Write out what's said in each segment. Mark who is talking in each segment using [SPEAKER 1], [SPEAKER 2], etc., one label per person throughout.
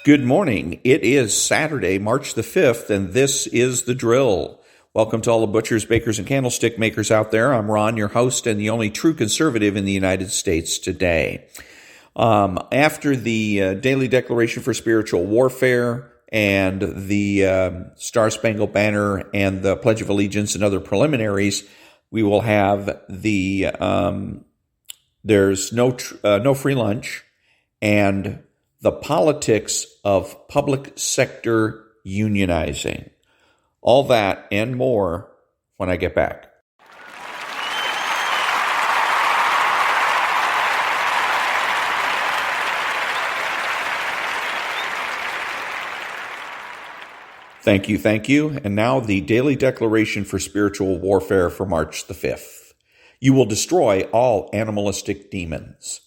[SPEAKER 1] Good morning. It is Saturday, March the 5th, and this is The Drill. Welcome to all the butchers, bakers, and candlestick makers out there. I'm Ron, your host and the only true conservative in the United States today. After the Daily Declaration for Spiritual Warfare and the Star-Spangled Banner and the Pledge of Allegiance and other preliminaries, we will have the there's no free lunch and the politics of public sector unionizing. All that and more when I get back. Thank you. And now the Daily Declaration for Spiritual Warfare for March the 5th. You will destroy all animalistic demons.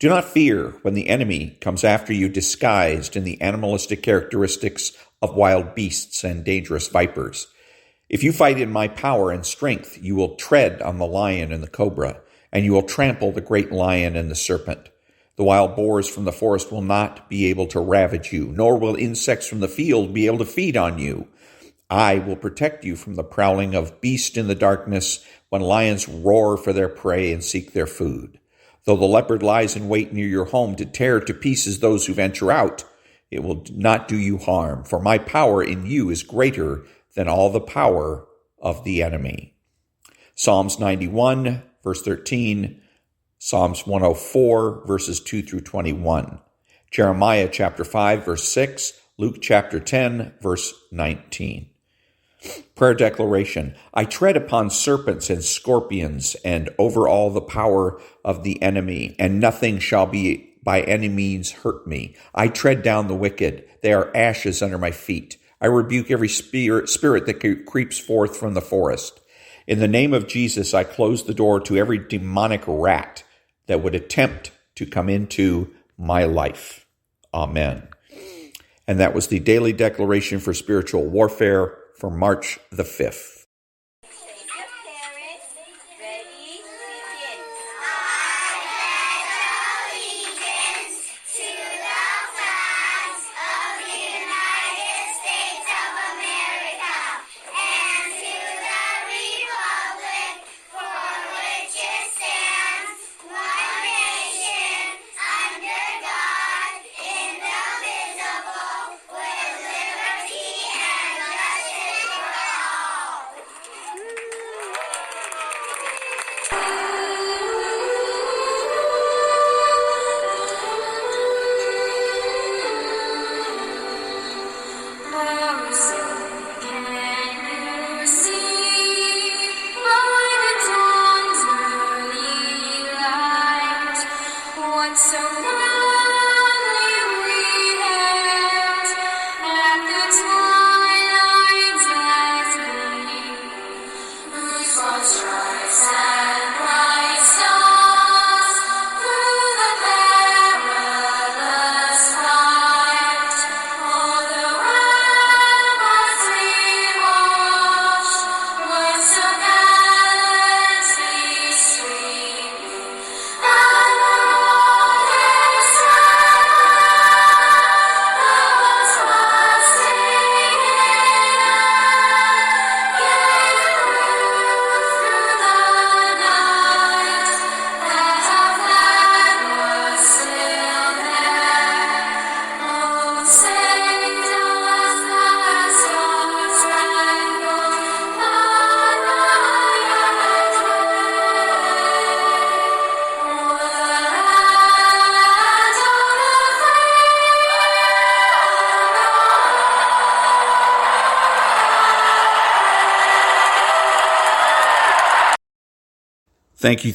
[SPEAKER 1] Do not fear when the enemy comes after you disguised in the animalistic characteristics of wild beasts and dangerous vipers. If you fight in my power and strength, you will tread on the lion and the cobra, and you will trample the great lion and the serpent. The wild boars from the forest will not be able to ravage you, nor will insects from the field be able to feed on you. I will protect you from the prowling of beast in the darkness when lions roar for their prey and seek their food. Though the leopard lies in wait near your home to tear to pieces those who venture out, it will not do you harm, for my power in you is greater than all the power of the enemy. Psalms 91, verse 13, Psalms 104, verses 2 through 21, Jeremiah chapter 5, verse 6, Luke chapter 10, verse 19. Prayer declaration. I tread upon serpents and scorpions and over all the power of the enemy, and nothing shall be by any means hurt me. I tread down the wicked. They are ashes under my feet. I rebuke every spirit that creeps forth from the forest. In the name of Jesus, I close the door to every demonic rat that would attempt to come into my life. Amen. And that was the Daily Declaration for Spiritual Warfare for March the 5th.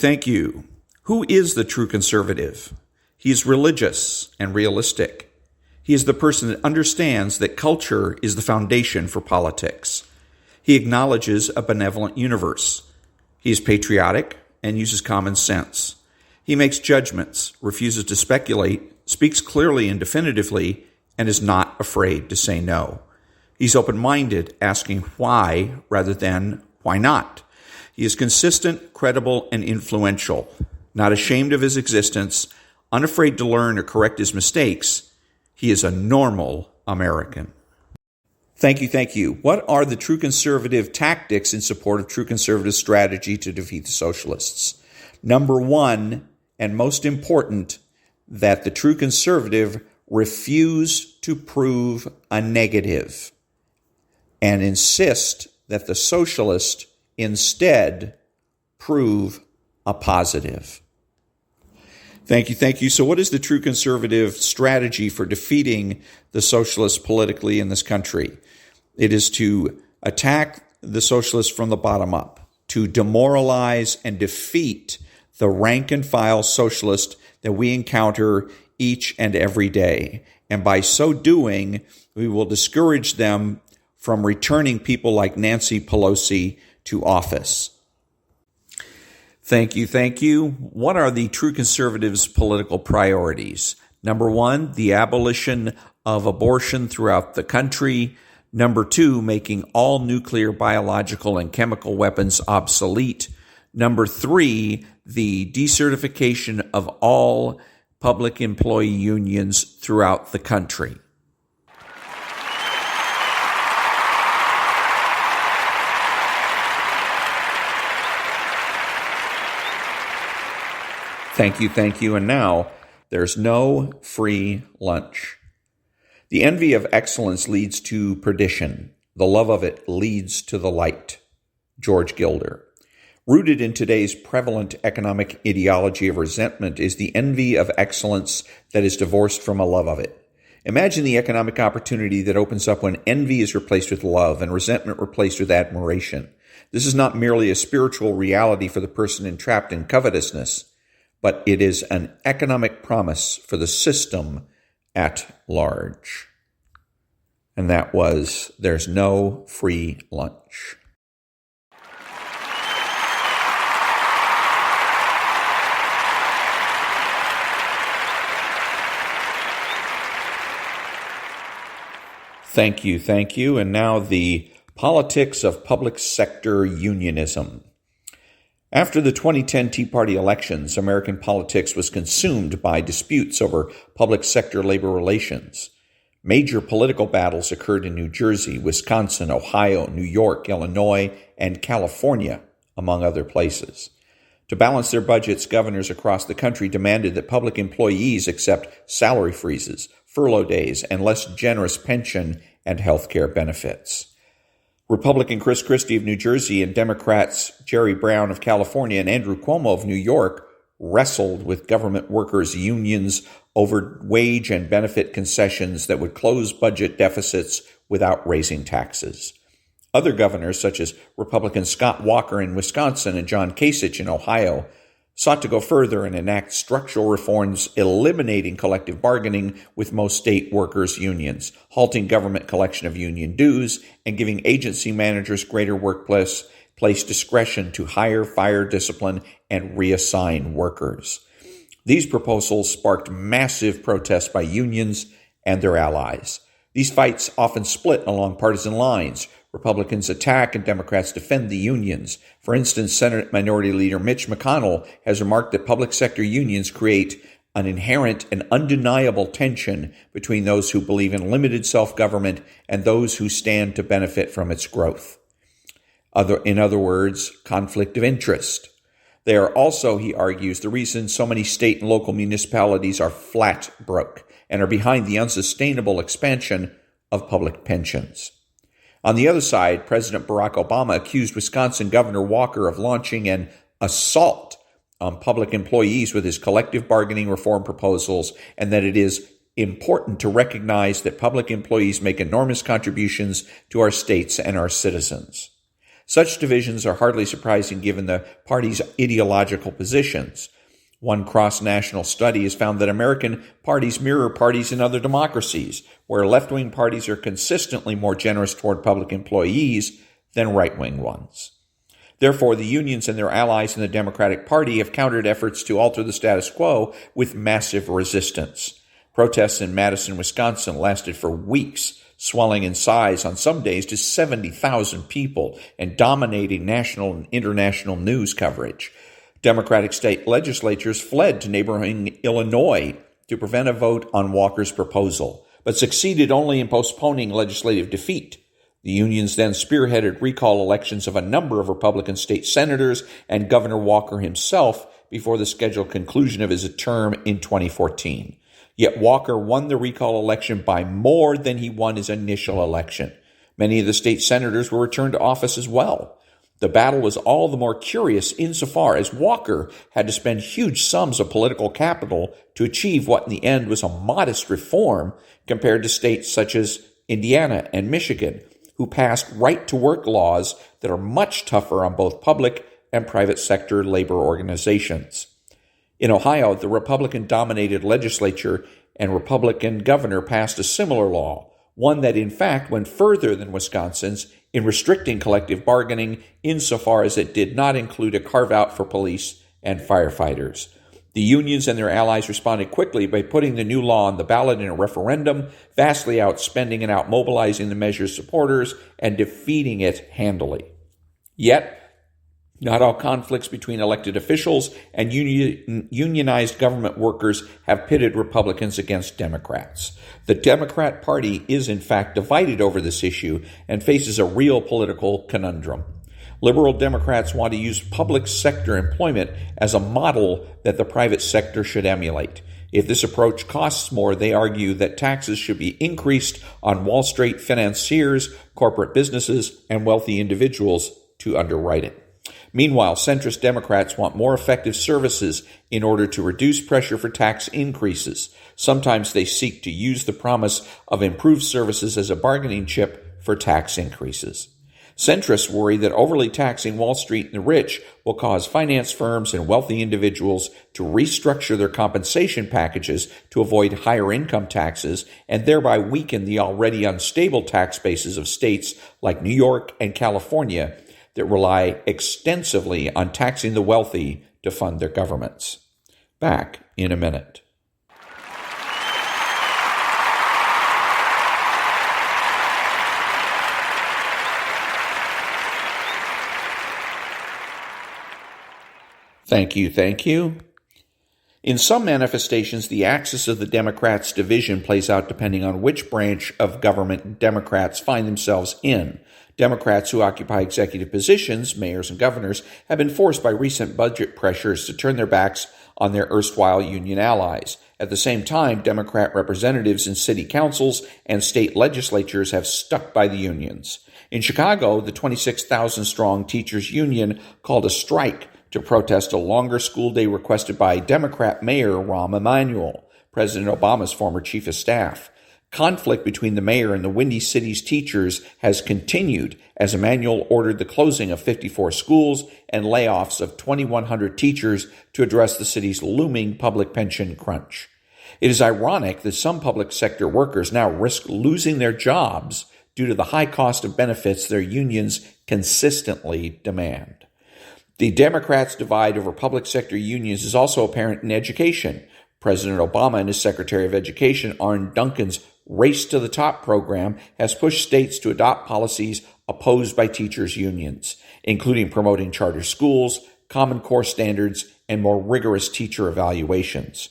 [SPEAKER 1] Thank you. Who is the true conservative? He is religious and realistic. He is the person that understands that culture is the foundation for politics. He acknowledges a benevolent universe. He is patriotic and uses common sense. He makes judgments, refuses to speculate, speaks clearly and definitively, and is not afraid to say no. He's open-minded, asking why rather than why not. He is consistent, credible, and influential, not ashamed of his existence, unafraid to learn or correct his mistakes. He is a normal American. Thank you, thank you. What are the true conservative tactics in support of true conservative strategy to defeat the socialists? Number one, and most important, that the true conservative refuse to prove a negative and insist that the socialist instead prove a positive. Thank you, thank you. So what is the true conservative strategy for defeating the socialists politically in this country? It is to attack the socialists from the bottom up, to demoralize and defeat the rank and file socialist that we encounter each and every day. And by so doing, we will discourage them from returning people like Nancy Pelosi to office. Thank you, thank you. What are the true conservatives' political priorities? Number one, the abolition of abortion throughout the country. Number two, making all nuclear, biological, and chemical weapons obsolete. Number three, the decertification of all public employee unions throughout the country. Thank you, thank you. And now, there's no free lunch. The envy of excellence leads to perdition. The love of it leads to the light. George Gilder. Rooted in today's prevalent economic ideology of resentment is the envy of excellence that is divorced from a love of it. Imagine the economic opportunity that opens up when envy is replaced with love and resentment replaced with admiration. This is not merely a spiritual reality for the person entrapped in covetousness, but it is an economic promise for the system at large. And that was, there's no free lunch. Thank you, thank you. And now the politics of public sector unionism. After the 2010 Tea Party elections, American politics was consumed by disputes over public sector labor relations. Major political battles occurred in New Jersey, Wisconsin, Ohio, New York, Illinois, and California, among other places. To balance their budgets, governors across the country demanded that public employees accept salary freezes, furlough days, and less generous pension and health care benefits. Republican Chris Christie of New Jersey and Democrats Jerry Brown of California and Andrew Cuomo of New York wrestled with government workers' unions over wage and benefit concessions that would close budget deficits without raising taxes. Other governors, such as Republican Scott Walker in Wisconsin and John Kasich in Ohio, sought to go further and enact structural reforms eliminating collective bargaining with most state workers' unions, halting government collection of union dues, and giving agency managers greater workplace discretion to hire, fire, discipline, and reassign workers. These proposals sparked massive protests by unions and their allies. These fights often split along partisan lines. Republicans attack and Democrats defend the unions. For instance, Senate Minority Leader Mitch McConnell has remarked that public sector unions create an inherent and undeniable tension between those who believe in limited self-government and those who stand to benefit from its growth. In other words, conflict of interest. They are also, he argues, the reason so many state and local municipalities are flat broke and are behind the unsustainable expansion of public pensions. On the other side, President Barack Obama accused Wisconsin Governor Walker of launching an assault on public employees with his collective bargaining reform proposals, and that it is important to recognize that public employees make enormous contributions to our states and our citizens. Such divisions are hardly surprising given the party's ideological positions. One cross-national study has found that American parties mirror parties in other democracies, where left-wing parties are consistently more generous toward public employees than right-wing ones. Therefore, the unions and their allies in the Democratic Party have countered efforts to alter the status quo with massive resistance. Protests in Madison, Wisconsin lasted for weeks, swelling in size on some days to 70,000 people and dominating national and international news coverage. Democratic state legislatures fled to neighboring Illinois to prevent a vote on Walker's proposal. but succeeded only in postponing legislative defeat. The unions then spearheaded recall elections of a number of Republican state senators and Governor Walker himself before the scheduled conclusion of his term in 2014. Yet Walker won the recall election by more than he won his initial election. Many of the state senators were returned to office as well. The battle was all the more curious insofar as Walker had to spend huge sums of political capital to achieve what in the end was a modest reform compared to states such as Indiana and Michigan, who passed right-to-work laws that are much tougher on both public and private sector labor organizations. In Ohio, the Republican-dominated legislature and Republican governor passed a similar law, one that in fact went further than Wisconsin's in restricting collective bargaining insofar as it did not include a carve-out for police and firefighters. The unions and their allies responded quickly by putting the new law on the ballot in a referendum, vastly outspending and outmobilizing the measure's supporters and defeating it handily. Yet, not all conflicts between elected officials and unionized government workers have pitted Republicans against Democrats. The Democrat Party is in fact divided over this issue and faces a real political conundrum. Liberal Democrats want to use public sector employment as a model that the private sector should emulate. If this approach costs more, they argue that taxes should be increased on Wall Street financiers, corporate businesses, and wealthy individuals to underwrite it. Meanwhile, centrist Democrats want more effective services in order to reduce pressure for tax increases. Sometimes they seek to use the promise of improved services as a bargaining chip for tax increases. Centrists worry that overly taxing Wall Street and the rich will cause finance firms and wealthy individuals to restructure their compensation packages to avoid higher income taxes and thereby weaken the already unstable tax bases of states like New York and California that rely extensively on taxing the wealthy to fund their governments. Back in a minute. Thank you. In some manifestations, the axis of the Democrats' division plays out depending on which branch of government Democrats find themselves in. Democrats who occupy executive positions, mayors and governors, have been forced by recent budget pressures to turn their backs on their erstwhile union allies. At the same time, Democrat representatives in city councils and state legislatures have stuck by the unions. In Chicago, the 26,000-strong teachers union called a strike to protest a longer school day requested by Democrat Mayor Rahm Emanuel, President Obama's former chief of staff. Conflict between the mayor and the Windy City's teachers has continued as Emanuel ordered the closing of 54 schools and layoffs of 2,100 teachers to address the city's looming public pension crunch. It is ironic that some public sector workers now risk losing their jobs due to the high cost of benefits their unions consistently demand. The Democrats' divide over public sector unions is also apparent in education. President Obama and his Secretary of Education, Arne Duncan's Race to the Top program has pushed states to adopt policies opposed by teachers' unions, including promoting charter schools, Common Core standards, and more rigorous teacher evaluations.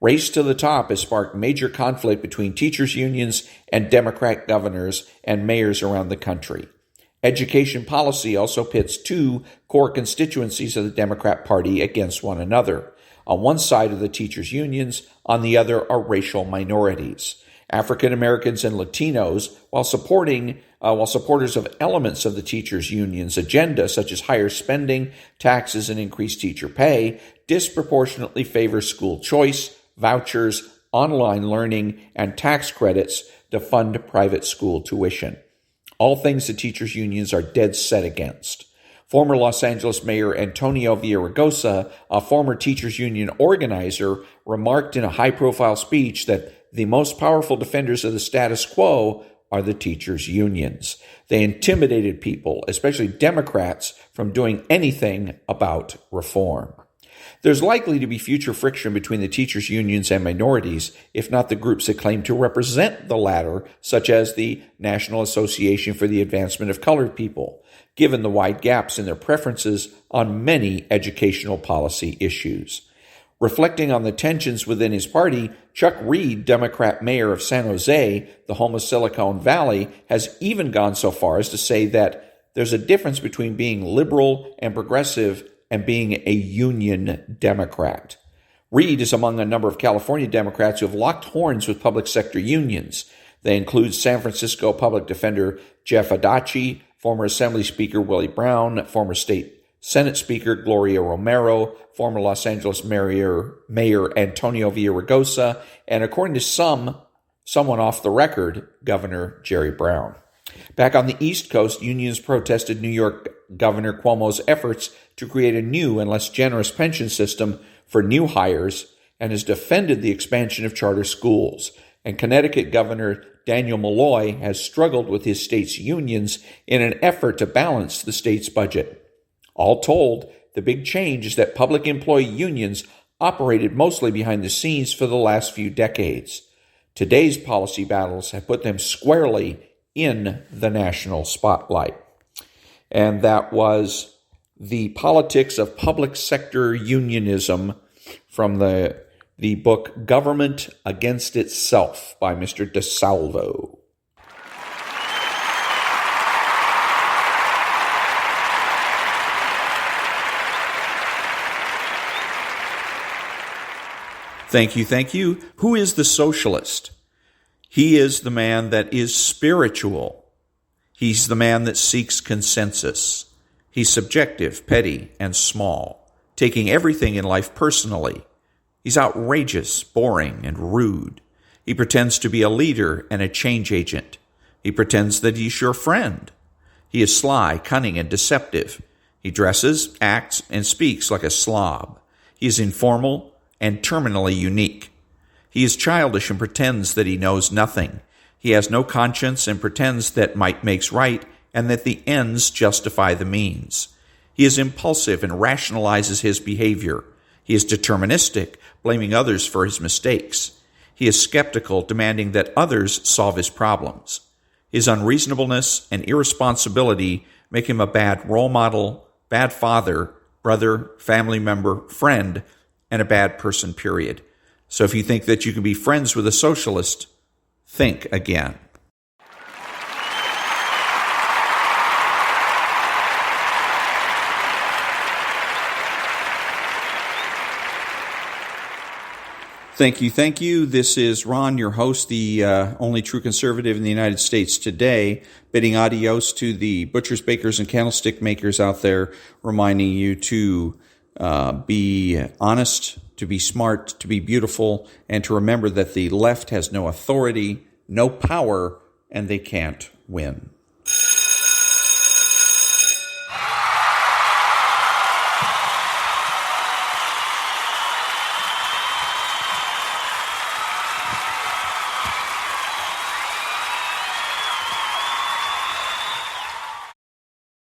[SPEAKER 1] Race to the Top has sparked major conflict between teachers' unions and Democrat governors and mayors around the country. Education policy also pits two core constituencies of the Democrat Party against one another. On one side are the teachers' unions, on the other are racial minorities. African Americans and Latinos, while supporters of elements of the teachers' unions' agenda, such as higher spending, taxes, and increased teacher pay, disproportionately favor school choice, vouchers, online learning, and tax credits to fund private school tuition. All things the teachers' unions are dead set against. Former Los Angeles Mayor Antonio Villaraigosa, a former teachers' union organizer, remarked in a high-profile speech that the most powerful defenders of the status quo are the teachers' unions. They intimidated people, especially Democrats, from doing anything about reform. There's likely to be future friction between the teachers' unions and minorities, if not the groups that claim to represent the latter, such as the National Association for the Advancement of Colored People, given the wide gaps in their preferences on many educational policy issues. Reflecting on the tensions within his party, Chuck Reed, Democrat mayor of San Jose, the home of Silicon Valley, has even gone so far as to say that there's a difference between being liberal and progressive and being a union Democrat. Reed is among a number of California Democrats who have locked horns with public sector unions. They include San Francisco public defender Jeff Adachi, former Assembly Speaker Willie Brown, former state Senate Speaker Gloria Romero, former Los Angeles Mayor Antonio Villaraigosa, and according to someone off the record, Governor Jerry Brown. Back on the East Coast, unions protested New York Governor Cuomo's efforts to create a new and less generous pension system for new hires and has defended the expansion of charter schools. And Connecticut Governor Daniel Malloy has struggled with his state's unions in an effort to balance the state's budget. All told, the big change is that public employee unions operated mostly behind the scenes for the last few decades. Today's policy battles have put them squarely in the national spotlight. And that was The Politics of Public Sector Unionism from the book Government Against Itself by Mr. DeSalvo. Thank you. Who is the socialist? He is the man that is spiritual. He's the man that seeks consensus. He's subjective, petty, and small, taking everything in life personally. He's outrageous, boring, and rude. He pretends to be a leader and a change agent. He pretends that he's your friend. He is sly, cunning, and deceptive. He dresses, acts, and speaks like a slob. He is informal and terminally unique. He is childish and pretends that he knows nothing. He has no conscience and pretends that might makes right and that the ends justify the means. He is impulsive and rationalizes his behavior. He is deterministic, blaming others for his mistakes. He is skeptical, demanding that others solve his problems. His unreasonableness and irresponsibility make him a bad role model, bad father, brother, family member, friend, and a bad person, period. So if you think that you can be friends with a socialist, think again. Thank you. This is Ron, your host, the only true conservative in the United States today, bidding adios to the butchers, bakers, and candlestick makers out there, reminding you to be honest, to be smart, to be beautiful, and to remember that the left has no authority, no power, and they can't win.